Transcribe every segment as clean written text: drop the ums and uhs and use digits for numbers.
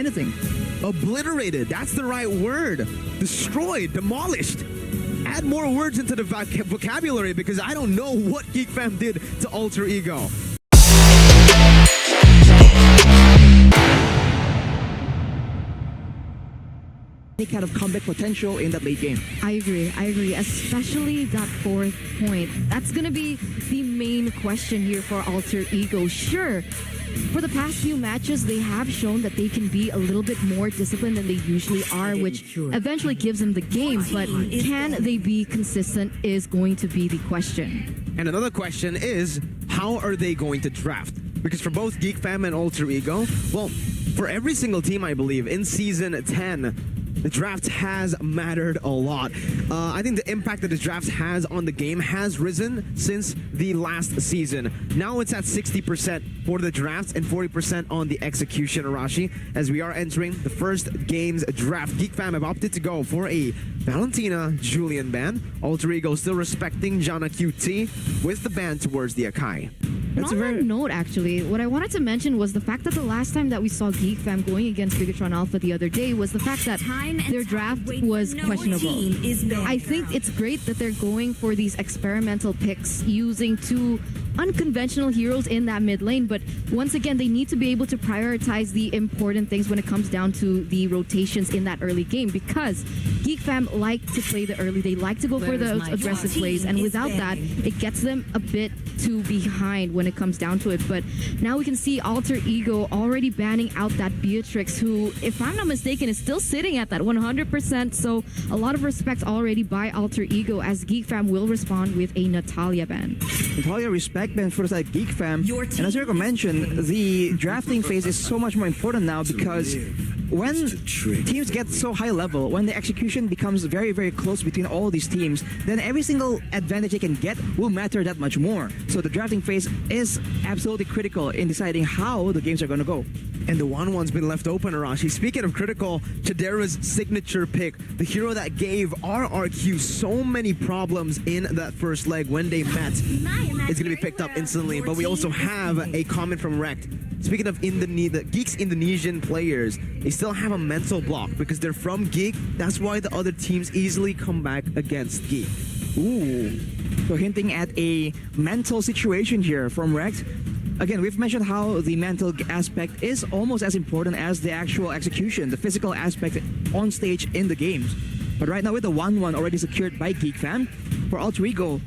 anything. Obliterated. That's the right word. Destroyed. Demolished. Add more words into the vocabulary because I don't know what Geek Fam did to Alter Ego. Any kind of comeback potential in that late game. I agree. Especially that fourth point. That's going to be the main question here for Alter Ego. Sure, for the past few matches, they have shown that they can be a little bit more disciplined than they usually are, which eventually gives them the game. But can they be consistent is going to be the question. And another question is, how are they going to draft? Because for both Geek Fam and Alter Ego, well, for every single team, I believe, in Season 10, the draft has mattered a lot. I think the impact that the draft has on the game has risen since the last season. Now it's at 60% for the draft and 40% on the execution, Arashi. As we are entering the first game's draft, Geek Fam have opted to go for a Valentina Julian ban. Alter Ego still respecting Jana QT with the ban towards the Akai. That's on that note, actually, what I wanted to mention was the fact that the last time that we saw Geek Fam going against Bigatron Alpha the other day was the fact that their draft was questionable. I think it's great that they're going for these experimental picks using two unconventional heroes in that mid lane, but once again, they need to be able to prioritize the important things when it comes down to the rotations in that early game, because Geek Fam like to play the early. They like to go for those aggressive plays, and without that, it gets them a bit too behind when it comes down to it. But now we can see Alter Ego already banning out that Beatrix, who, if I'm not mistaken, is still sitting at that 100%. So a lot of respect already by Alter Ego, as Geek Fam will respond with a Natalia ban. Natalia respect ban for the side Geek Fam. And as Rico mentioned, the drafting phase is so much more important now, because when teams get so high level, when the execution becomes very, very close between all these teams, then every single advantage they can get will matter that much more. So the drafting phase is absolutely critical in deciding how the games are going to go. And the 1-1's been left open, Arashi. Speaking of critical, Chidera's signature pick, the hero that gave RRQ so many problems in that first leg when they met, is going to be picked up instantly. But we also have a comment from Rect. Speaking of the Geek's Indonesian players, they still have a mental block because they're from Geek. That's why the other teams easily come back against Geek. Ooh. So hinting at a mental situation here from Rex. Again, we've mentioned how the mental aspect is almost as important as the actual execution, the physical aspect on stage in the games. But right now with the 1-1 already secured by Geek Fam, for Alter Ego,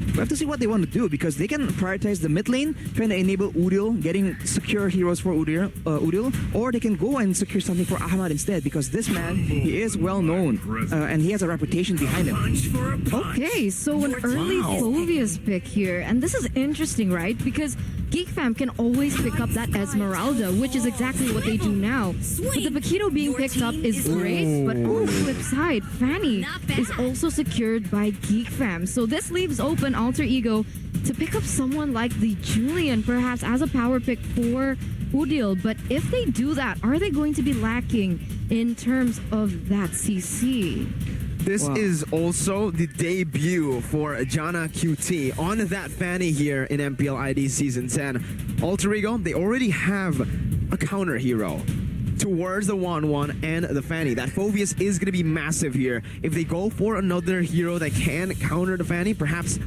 we have to see what they want to do, because they can prioritize the mid lane, trying to enable Udil, getting secure heroes for Udil, or they can go and secure something for Ahmad instead, because this man, he is well known, and he has a reputation behind him. Okay, so an early Phoveus pick here, and this is interesting, right? Because Geek Fam can always pick up that Esmeralda, which is exactly what they do now. But the Paquito being picked up is great, but on the flip side, Fanny is also secured by Geek Fam. So this leaves open Alter Ego to pick up someone like the Julian, perhaps as a power pick for Udil. But if they do that, are they going to be lacking in terms of that CC? This is also the debut for Jana QT on that Fanny here in MPL ID Season 10. Alter Ego, they already have a counter hero towards the 1-1 and the Fanny. That Phoveus is going to be massive here. If they go for another hero that can counter the Fanny, perhaps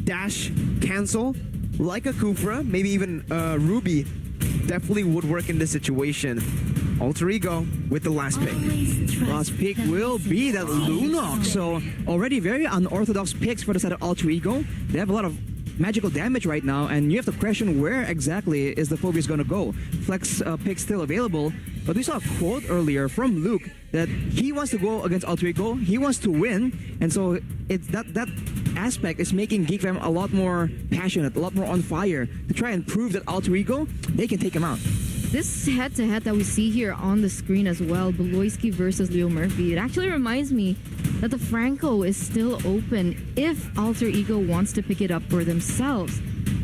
dash cancel, like a Kufra, maybe even Ruby, definitely would work in this situation. Alter Ego with the last pick. Last pick will be that Lunox. So already very unorthodox picks for the side of Alter Ego. They have a lot of magical damage right now, and you have to question where exactly is the Phoveus going to go. Flex pick still available, but we saw a quote earlier from Luke that he wants to go against Alter Ego. He wants to win, and so it's that aspect is making Geek Fam a lot more passionate, a lot more on fire to try and prove that Alter Ego, they can take him out. This head-to-head that we see here on the screen as well, Beloyski versus Leo Murphy, it actually reminds me that the Franco is still open if Alter Ego wants to pick it up for themselves.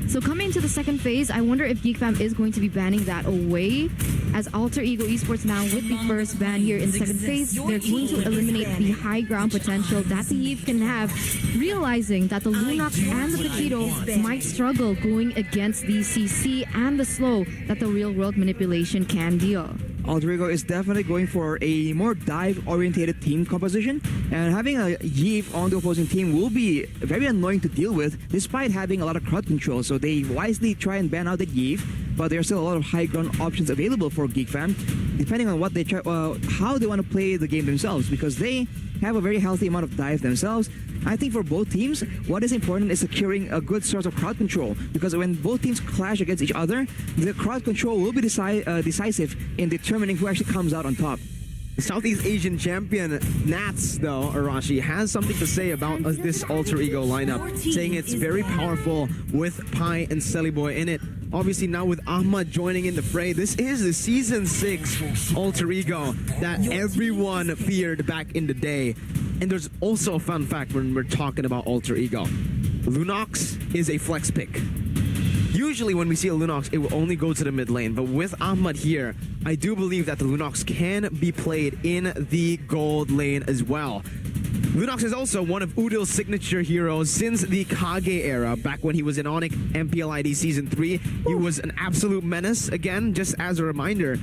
So coming into the second phase, I wonder if Geek Fam is going to be banning that away, as Alter Ego Esports now with the first ban here in the second phase, they're going to eliminate the high ground potential that the Eve can have, realizing that the Lunox and the Paquito might struggle going against the CC and the slow that the real world manipulation can deal. Alter Ego is definitely going for a more dive-orientated team composition, and having a Yves on the opposing team will be very annoying to deal with, despite having a lot of crowd control. So they wisely try and ban out the Yves, but there's still a lot of high ground options available for Geek Fam, depending on what they try, how they want to play the game themselves, because they have a very healthy amount of dive themselves. I think for both teams, what is important is securing a good source of crowd control, because when both teams clash against each other, the crowd control will be decisive in determining who actually comes out on top. The Southeast Asian champion Nats, though, Arashi, has something to say about this Alter Ego lineup, saying it's very powerful with Pi and Selly Boy in it. Obviously, now with Ahmad joining in the fray, this is the Season 6 Alter Ego that everyone feared back in the day. And there's also a fun fact when we're talking about Alter Ego. Lunox is a flex pick. Usually when we see a Lunox, it will only go to the mid lane. But with Ahmad here, I do believe that the Lunox can be played in the gold lane as well. Lunox is also one of Udil's signature heroes since the Kage era, back when he was in Onyx MPLID Season 3. He was an absolute menace. Again, just as a reminder,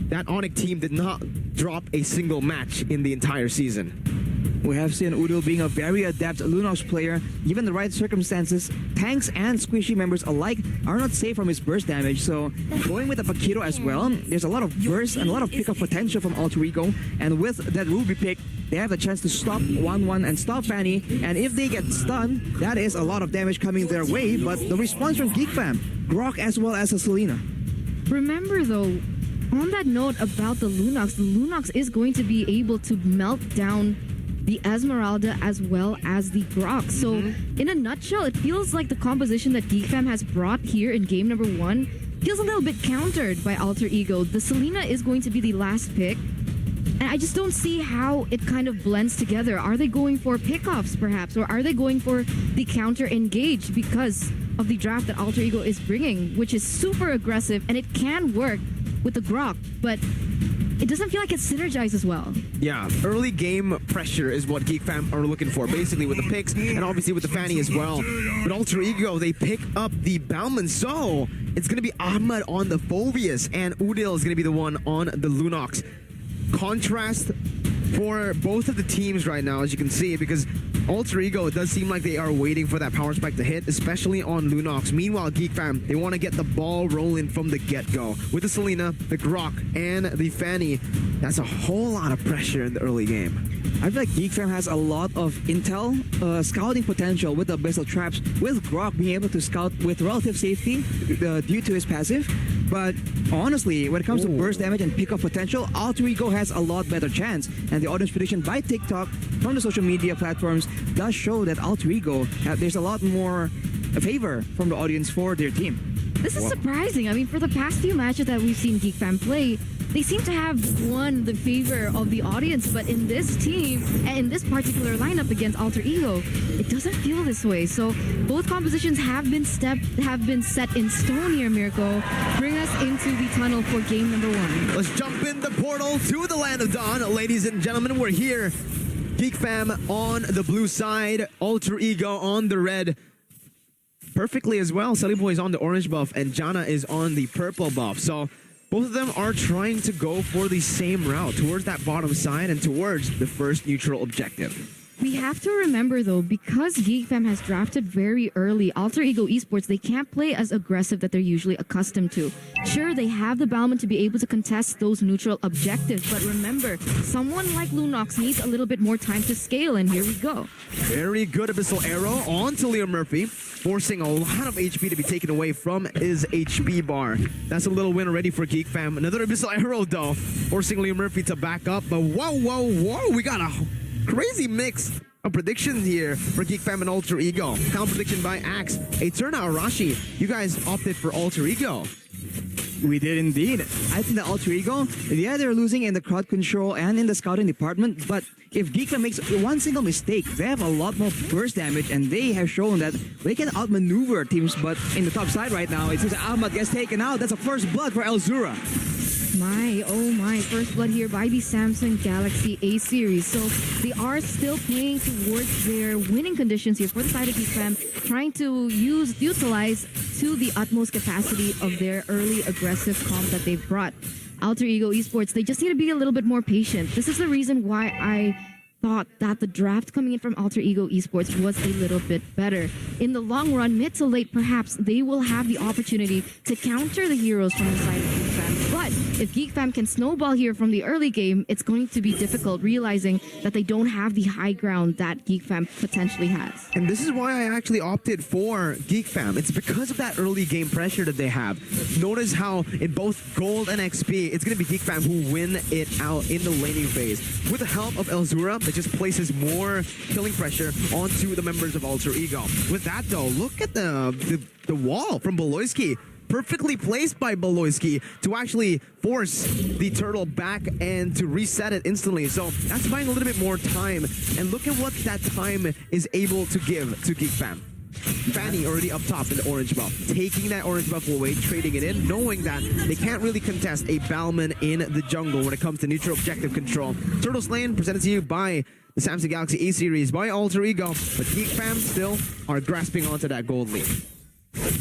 that Onyx team did not drop a single match in the entire season. We have seen Udil being a very adept Lunox player. Given the right circumstances, tanks and squishy members alike are not safe from his burst damage. So going with the Paquito as well, there's a lot of burst and a lot of pick-up potential from Alter Ego. And with that Ruby pick, they have a chance to stop 1-1 and stop Fanny. And if they get stunned, that is a lot of damage coming their way. But the response from Geek Fam, Grok as well as a Selena. Remember though, on that note about the Lunox is going to be able to melt down the Esmeralda as well as the Grok. So in a nutshell, it feels like the composition that Geek Fam has brought here in game number 1 feels a little bit countered by Alter Ego. The Selena is going to be the last pick, and I just don't see how it kind of blends together. Are they going for pickoffs perhaps, or are they going for the counter engage because of the draft that Alter Ego is bringing, which is super aggressive, and it can work with the Grok, but it doesn't feel like it synergizes well. Yeah, early game pressure is what Geek Fam are looking for, basically with the picks and obviously with the Fanny as well. But Alter Ego, they pick up the Bauman, so it's going to be Ahmad on the Phobius, and Udil is going to be the one on the Lunox. Contrast for both of the teams right now, as you can see, because Alter Ego, it does seem like they are waiting for that power spike to hit, especially on Lunox. Meanwhile, Geek Fam, they want to get the ball rolling from the get-go. With the Selena, the Grok, and the Fanny, that's a whole lot of pressure in the early game. I feel like Geek Fam has a lot of intel, scouting potential with the Abyssal Traps, with Grok being able to scout with relative safety due to his passive. But honestly, when it comes to burst damage and pick-up potential, Alter Ego has a lot better chance. And the audience prediction by TikTok from the social media platforms does show that Alter Ego, there's a lot more favor from the audience for their team. This is surprising. I mean, for the past few matches that we've seen Geek Fam play, they seem to have won the favor of the audience, but in this team, and in this particular lineup against Alter Ego, it doesn't feel this way. So both compositions have been set in stone here, Mirko. Bring us into the tunnel for game number 1. Let's jump in the portal to the Land of Dawn. Ladies and gentlemen, we're here. Geek Fam on the blue side, Alter Ego on the red. Perfectly as well. Selly Boy is on the orange buff and Jana is on the purple buff. So both of them are trying to go for the same route, towards that bottom side and towards the first neutral objective. We have to remember, though, because Geek Fam has drafted very early, Alter Ego Esports, they can't play as aggressive that they're usually accustomed to. Sure, they have the Bauman to be able to contest those neutral objectives, but remember, someone like Lunox needs a little bit more time to scale, and here we go. Very good Abyssal Arrow onto Leo Murphy, forcing a lot of HP to be taken away from his HP bar. That's a little win already for Geek Fam. Another Abyssal Arrow, though, forcing Leo Murphy to back up, but whoa, we got a crazy mix of predictions here for Geek Fam and Alter Ego. Count prediction by Axe. Hey, turn out Arashi, you guys opted for Alter Ego. We did indeed. I think the Alter Ego, yeah, they're losing in the crowd control and in the scouting department, but if Geek Fam makes one single mistake, they have a lot more burst damage, and they have shown that they can outmaneuver teams. But in the top side right now, it seems that Ahmad gets taken out. That's a first blood for Elzura. Oh my, first blood here by the Samsung Galaxy A series. So they are still playing towards their winning conditions here for the side of Geek Fam, trying to utilize to the utmost capacity of their early aggressive comp that they've brought. Alter Ego Esports, they just need to be a little bit more patient. This is the reason why I thought that the draft coming in from Alter Ego Esports was a little bit better. In the long run, mid to late, perhaps they will have the opportunity to counter the heroes from the side of Geek Fam. But if Geek Fam can snowball here from the early game, it's going to be difficult, realizing that they don't have the high ground that Geek Fam potentially has. And this is why I actually opted for Geek Fam. It's because of that early game pressure that they have. Notice how in both Gold and XP, it's going to be Geek Fam who win it out in the laning phase. With the help of Elzura, it just places more killing pressure onto the members of Alter Ego. With that though, look at the wall from Baloyski. Perfectly placed by Baloyski to actually force the turtle back and to reset it instantly. So that's buying a little bit more time. And look at what that time is able to give to Geek Fam. Fanny already up top in the orange buff, taking that orange buff away, trading it in, knowing that they can't really contest a Balman in the jungle when it comes to neutral objective control. Turtle Lane presented to you by the Samsung Galaxy A series by Alter Ego, but Geek Fam still are grasping onto that gold lead.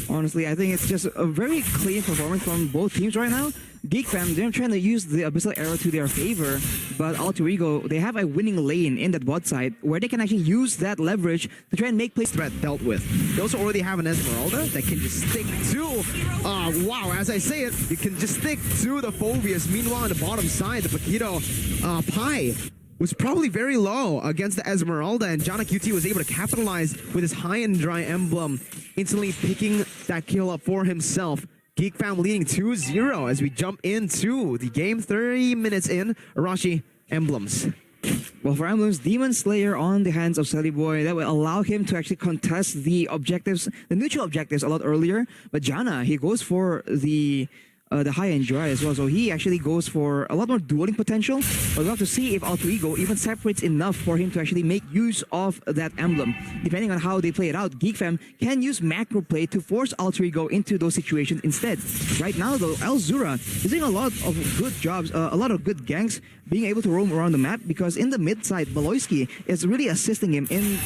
Honestly, I think it's just a very clean performance from both teams right now. Geek Fam, they're trying to use the Abyssal Arrow to their favor, but Alter Ego, they have a winning lane in that bot side where they can actually use that leverage to try and make plays. Threat dealt with. They also already have an Esmeralda that can just stick to, wow, as I say it, you can just stick to the Phobius. Meanwhile, on the bottom side, the Paquito Pi was probably very low against the Esmeralda, and Jana QT was able to capitalize with his high and dry emblem, instantly picking that kill up for himself. Geek Fam leading 2-0 as we jump into the game 30 minutes in. Arashi, emblems. Well, for emblems, Demon Slayer on the hands of Selly Boy, that will allow him to actually contest the objectives, the neutral objectives a lot earlier. But Jana, he goes for the high and dry as well. So he actually goes for a lot more dueling potential. But we'll have to see if Alter Ego even separates enough for him to actually make use of that emblem. Depending on how they play it out, Geek Fam can use macro play to force Alter Ego into those situations instead. Right now though, Elzura is doing a lot of good jobs, a lot of good ganks, being able to roam around the map, because in the mid side, Baloyski is really assisting him in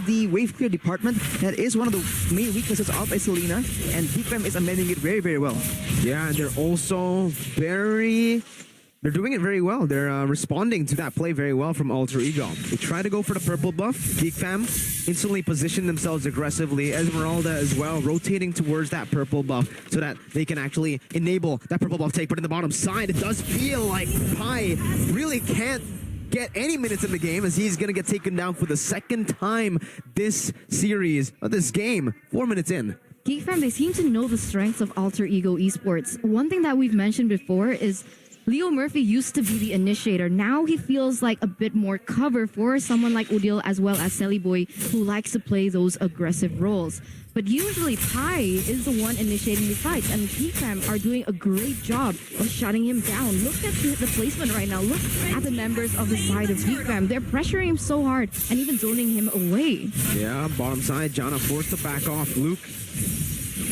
the wave clear department. That is one of the main weaknesses of Isolina, and Geek Fam is amending it very, very well. Yeah, and they're also they're doing it very well. They're responding to that play very well from Alter Ego. They try to go for the purple buff. Geek Fam instantly position themselves aggressively. Esmeralda as well, rotating towards that purple buff so that they can actually enable that purple buff take. But in the bottom side, it does feel like Pi really can't get any minutes in the game, as he's going to get taken down for the second time this series, this game, 4 minutes in. Geek Fam, they seem to know the strengths of Alter Ego Esports. One thing that we've mentioned before is Leo Murphy used to be the initiator. Now he feels like a bit more cover for someone like Udil as well as Selly Boy, who likes to play those aggressive roles. But usually Pi is the one initiating the fights, and Geek Fam are doing a great job of shutting him down. Look at the placement right now. Look at the members of the side of Geek Fam. They're pressuring him so hard and even zoning him away. Yeah, bottom side, Jana forced to back off. Luke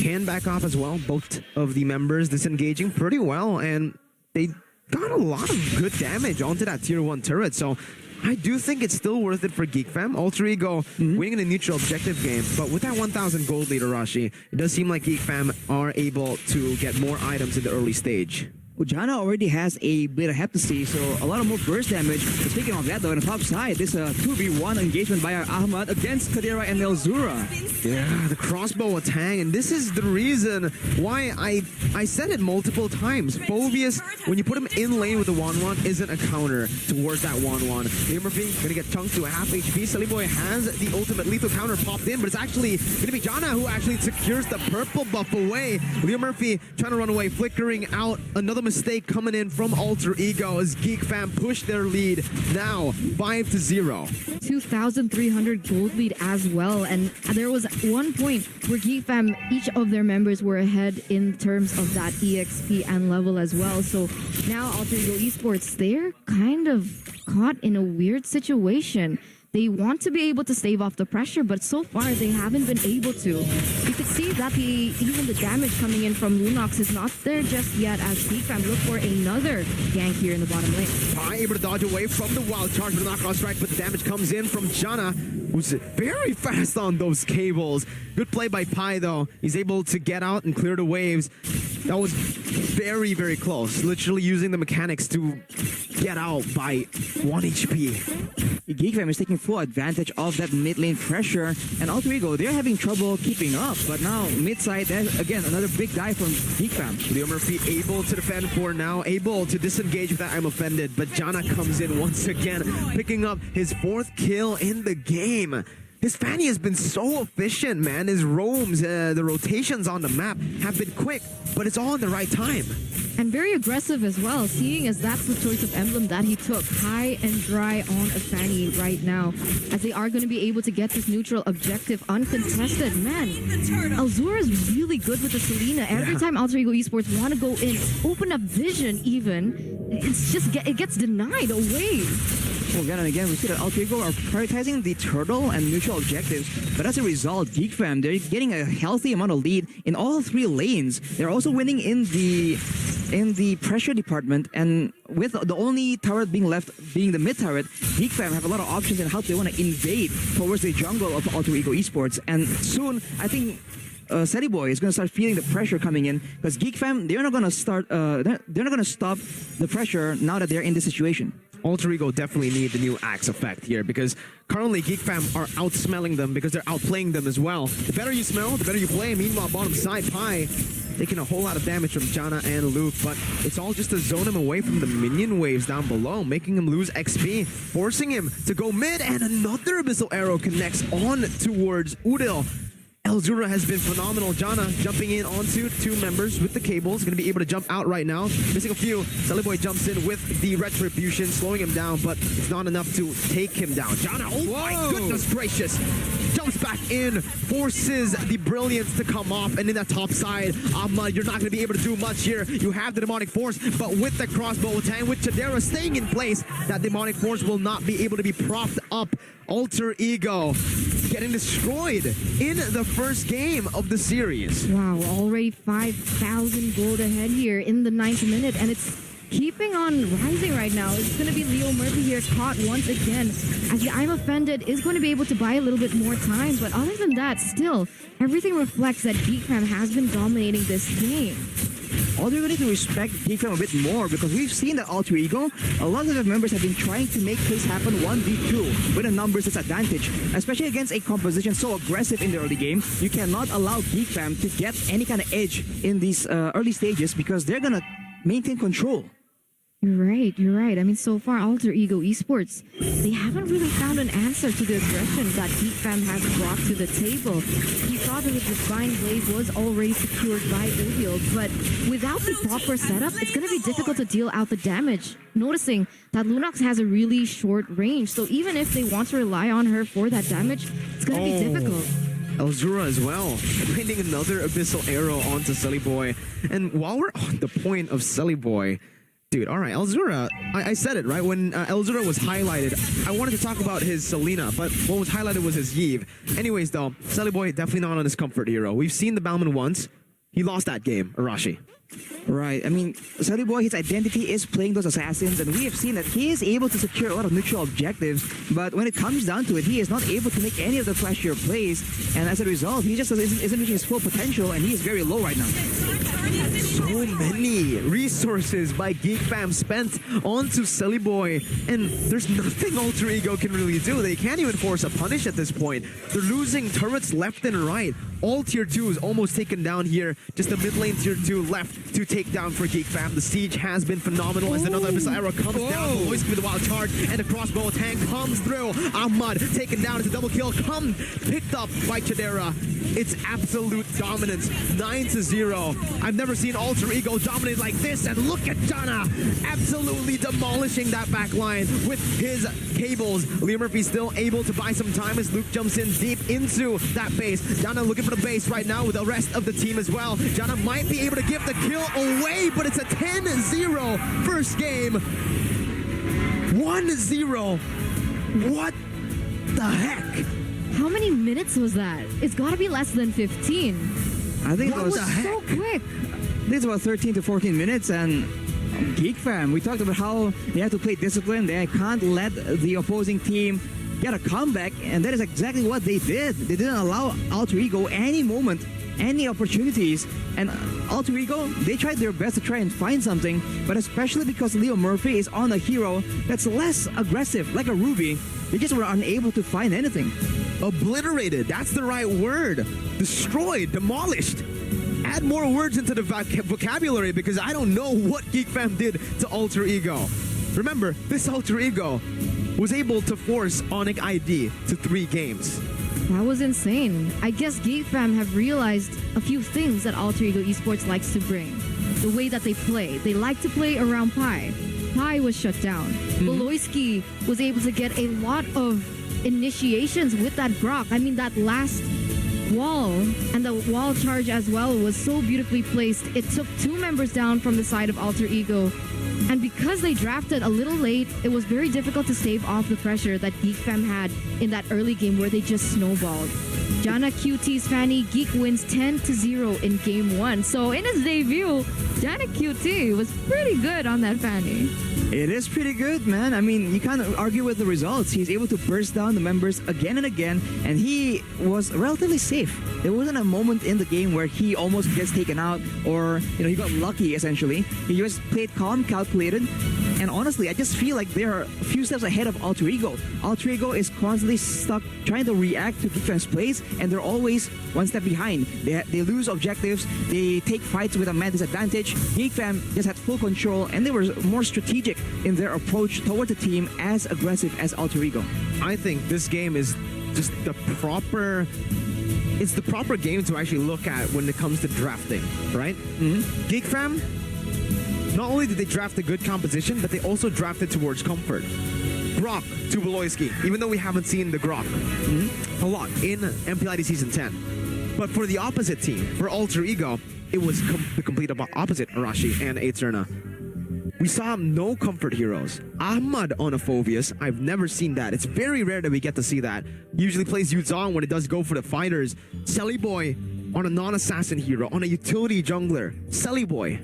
can back off as well. Both of the members disengaging pretty well, and they got a lot of good damage onto that tier 1 turret. So I do think it's still worth it for Geek Fam. Alter Ego winning in a neutral objective game, but with that 1,000 gold lead, Arashi, it does seem like Geek Fam are able to get more items in the early stage. Ujana already has a bit of heptasy, so a lot of more burst damage. Speaking of that though, on the top side, this 2v1 engagement by our Ahmad against Kadira and Elzura. Yeah, the crossbow attack, and this is the reason why I said it multiple times. Phobius, when you put him in lane with the 1-1, isn't a counter towards that 1-1. Leo Murphy gonna get chunked to a half HP. Selly Boy has the ultimate lethal counter popped in, but it's actually gonna be Jana who actually secures the purple buff away. Leo Murphy trying to run away, flickering out. Another mistake coming in from Alter Ego as Geek Fam push their lead now 5-0. 2,300 gold lead as well, and there was one point where Geek Fam, each of their members were ahead in terms of that EXP and level as well. So now Alter Ego Esports, they're kind of caught in a weird situation. They want to be able to stave off the pressure, but so far they haven't been able to. You could see that even the damage coming in from Lunox is not there just yet, as Geek Fam look for another gank here in the bottom lane. Pi able to dodge away from the wild charge for the knockout strike, but the damage comes in from Jana, who's very fast on those cables. Good play by Pi though. He's able to get out and clear the waves. That was very, very close. Literally using the mechanics to get out by 1 HP. Geek Fam is taking full advantage of that mid lane pressure, and Alter Ego, they're having trouble keeping up. But now, mid side, again, another big dive from Geek Fam. Leo Murphy able to defend for now, able to disengage with that I'm offended, but Jana comes in once again, picking up his 4th kill in the game. His Fanny has been so efficient, man. His roams, the rotations on the map have been quick, but it's all in the right time. And very aggressive as well, seeing as that's the choice of emblem that he took. High and dry on a Fanny right now, as they are going to be able to get this neutral objective uncontested. Man, Alzura is really good with the Selena. Every time Alter Ego Esports want to go in, open up vision even, it's just it gets denied away. Well, again and again, we see that Alter Ego are prioritizing the turtle and neutral objectives, but as a result, Geek Fam, they're getting a healthy amount of lead in all 3 lanes. They're also winning in the pressure department, and with the only turret being left being the mid turret, Geek Fam have a lot of options in how they want to invade towards the jungle of Alter Ego Esports. And soon, I think Seti Boy is going to start feeling the pressure coming in, because Geek Fam, they're not going to start. They're not going to stop the pressure now that they're in this situation. Alter Ego definitely need the new axe effect here, because currently Geek Fam are outsmelling them because they're outplaying them as well. The better you smell, the better you play. Meanwhile, bottom side, Pi taking a whole lot of damage from Jana and Luke, but it's all just to zone him away from the minion waves down below, making him lose XP, forcing him to go mid, and another Abyssal Arrow connects on towards Udil. Elzura has been phenomenal. Jana jumping in onto 2 members with the cables. Going to be able to jump out right now. Missing a few. Boy jumps in with the Retribution, slowing him down, but it's not enough to take him down. Jana, oh my goodness gracious. Jumps back in, forces the Brilliance to come off, and in that top side, you're not going to be able to do much here. You have the Demonic Force, but with the crossbow attack, with Chadera staying in place, that Demonic Force will not be able to be propped up. Alter Ego getting destroyed in the first game of the series. Wow, already 5,000 gold ahead here in the 9th minute, and it's keeping on rising right now. It's going to be Leo Murphy here caught once again, as the I'm Offended is going to be able to buy a little bit more time, but other than that, still, everything reflects that Geek Fam has been dominating this game. Although we need to respect Geek Fam a bit more, because we've seen that Alter Ego, a lot of the members have been trying to make things happen 1v2 with a numbers disadvantage, especially against a composition so aggressive in the early game. You cannot allow Geek Fam to get any kind of edge in these early stages, because they're gonna maintain control. You're right. I mean, so far, Alter Ego Esports, they haven't really found an answer to the aggression that Geek Fam has brought to the table. You saw that the Divine Blade was already secured by Udil, but without the proper setup, it's going to be difficult to deal out the damage. Noticing that Lunox has a really short range, so even if they want to rely on her for that damage, it's going to be difficult. Elzura as well, finding another Abyssal Arrow onto Sully Boy. And while we're on the point of Sully Boy, dude, all right, Elzura, I said it, right? When Elzura was highlighted, I wanted to talk about his Selena, but what was highlighted was his Yve. Anyways, though, Sully Boy definitely not on his comfort hero. We've seen the Balman once. He lost that game, Arashi. Right. I mean, Sully Boy, his identity is playing those assassins, and we have seen that he is able to secure a lot of neutral objectives, but when it comes down to it, he is not able to make any of the flashier plays, and as a result, he just isn't reaching his full potential, and he is very low right now. So many resources by Geek Fam spent onto Sully Boy, and there's nothing Alter Ego can really do. They can't even force a punish at this point. They're losing turrets left and right. All tier 2 is almost taken down here. Just the mid lane tier 2 left to take down for Geek Fam. The siege has been phenomenal as another Abyssal Arrow comes down. Always with the wild charge, and the crossbow tank comes through. Ahmad taken down as a double kill, picked up by Chadera. It's absolute dominance, 9-0. I've never seen Alter Ego dominate like this, and look at Jana absolutely demolishing that back line with his cables. Leo Murphy still able to buy some time as Luke jumps in deep into that base. Jana looking for the base right now with the rest of the team as well. Jana might be able to give the kill away, but it's a 10-0 first game. 1-0. What the heck? How many minutes was that? It's got to be less than 15. I think That it was so quick. It's about 13 to 14 minutes, and Geek Fam, we talked about how they have to play discipline. They can't let the opposing team get a comeback, and that is exactly what they did. They didn't allow Alter Ego any moment any opportunities. And Alter Ego, they tried their best to try and find something, but especially because Leo Murphy is on a hero that's less aggressive, like a Ruby, they just were unable to find anything. Obliterated. That's the right word. Destroyed. Demolished. Add more words into the vocabulary because I don't know what Geek Fam did to Alter Ego. Remember, this Alter Ego was able to force Onyx ID to 3 games. That was insane. I guess Geek Fam have realized a few things that Alter Ego Esports likes to bring. The way that they play. They like to play around Pi. Pi was shut down. Beloyski was able to get a lot of initiations with that Brock. I mean, that last wall and the wall charge as well was so beautifully placed. It took 2 members down from the side of Alter Ego. And because they drafted a little late, it was very difficult to stave off the pressure that Geek Fam had in that early game where they just snowballed. Jana QT's Fanny, Geek wins 10-0 in game 1. So in his debut, Jana QT was pretty good on that Fanny. It is pretty good, man. I mean, you can't argue with the results. He's able to burst down the members again and again, and he was relatively safe. There wasn't a moment in the game where he almost gets taken out or, he got lucky, essentially. He just played calm, calculated, and honestly, I just feel like they're a few steps ahead of Alter Ego. Alter Ego is constantly stuck trying to react to Geek Fam's plays, and they're always one step behind. They lose objectives, they take fights with a man disadvantage. Geek Fam just had full control, and they were more strategic in their approach toward the team, as aggressive as Alter Ego. I think this game is just the proper game to actually look at when it comes to drafting, right? Geek Fam, not only did they draft a good composition, but they also drafted towards comfort. Grok to Beloyski, even though we haven't seen the Grok a lot in MPLID Season 10. But for the opposite team, for Alter Ego, it was the complete opposite, Arashi and Aeterna. We saw no comfort heroes. Ahmad on a Phoveus, I've never seen that. It's very rare that we get to see that. Usually plays Yuzong when it does go for the fighters. Selly Boy on a non-assassin hero, on a utility jungler. Selly Boy.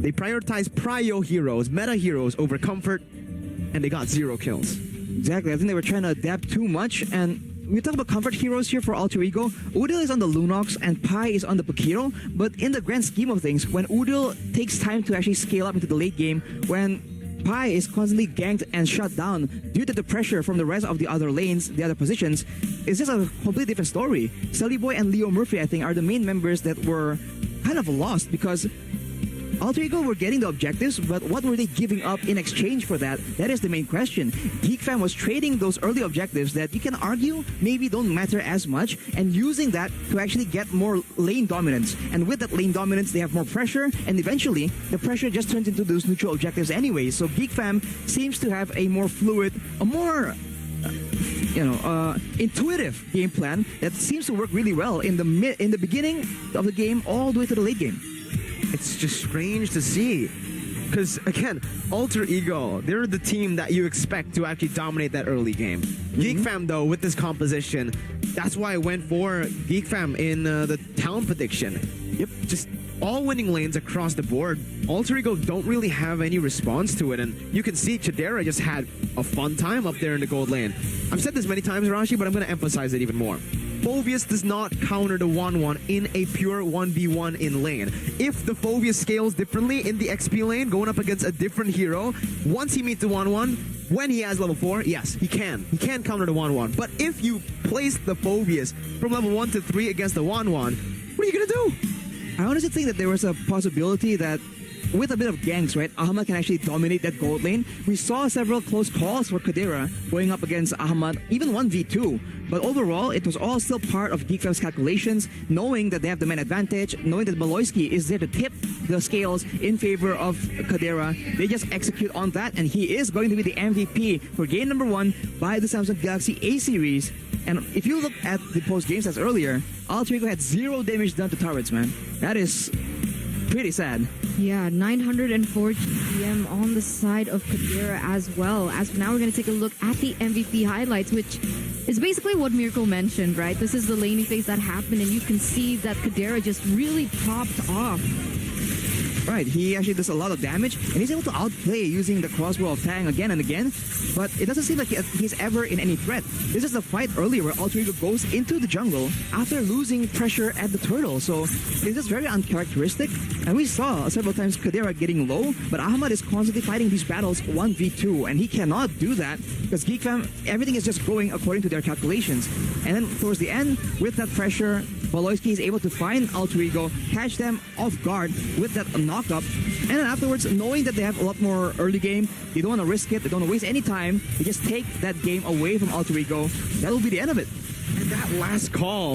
They prioritize prio heroes, meta heroes over comfort, and they got 0 kills. Exactly. I think they were trying to adapt too much, and we talk about comfort heroes here for Alter Ego. Udil is on the Lunox and Pi is on the Pakiro, but in the grand scheme of things, when Udil takes time to actually scale up into the late game, when Pi is constantly ganked and shut down due to the pressure from the rest of the other lanes, the other positions, it's just a completely different story. Sully Boy and Leo Murphy, I think, are the main members that were kind of lost because Alter Ego were getting the objectives, but what were they giving up in exchange for that? That is the main question. Geek Fam was trading those early objectives that you can argue maybe don't matter as much and using that to actually get more lane dominance. And with that lane dominance, they have more pressure, and eventually the pressure just turns into those neutral objectives anyway. So Geek Fam seems to have a more fluid, a more intuitive game plan that seems to work really well in the beginning of the game all the way to the late game. It's just strange to see. Because, again, Alter Ego, they're the team that you expect to actually dominate that early game. Geek Fam, though, with this composition, that's why I went for Geek Fam in the town prediction. Yep, just all winning lanes across the board. Alter Ego don't really have any response to it, and you can see Chidera just had a fun time up there in the gold lane. I've said this many times, Rashi, but I'm going to emphasize it even more. Phoveus does not counter the 1-1 in a pure 1v1 in lane. If the Phoveus scales differently in the XP lane, going up against a different hero, once he meets the 1-1, when he has level 4, yes, he can. He can counter the 1-1. But if you place the Phoveus from level 1 to 3 against the 1-1, what are you going to do? I honestly think that there was a possibility that with a bit of ganks, right, Ahmad can actually dominate that gold lane. We saw several close calls for Kadira going up against Ahmad, even 1v2. But overall, it was all still part of Geek Fam's calculations, knowing that they have the man advantage, knowing that Beloyski is there to tip the scales in favor of Kadira. They just execute on that, and he is going to be the MVP for game number 1 by the Samsung Galaxy A series. And if you look at the post-game stats earlier, Alter Ego had 0 damage done to turrets, man. That is pretty sad. Yeah, 904 GPM on the side of Kadira as well. As for now, we're going to take a look at the MVP highlights, which is basically what Mirko mentioned, right? This is the laning phase that happened, and you can see that Kadira just really popped off. Right, he actually does a lot of damage, and he's able to outplay using the crossbow of Tang again and again, but it doesn't seem like he's ever in any threat. This is the fight earlier where Alter Ego goes into the jungle after losing pressure at the turtle, so it's just very uncharacteristic, and we saw several times Kadera getting low, but Ahmad is constantly fighting these battles 1v2, and he cannot do that because Geek Fam, everything is just going according to their calculations. And then towards the end, with that pressure, Valoisky is able to find Alter Ego, catch them off guard with that knock-up, and then afterwards, knowing that they have a lot more early game, they don't want to risk it, they don't want to waste any time, they just take that game away from Alter Ego. That will be the end of it. And that last call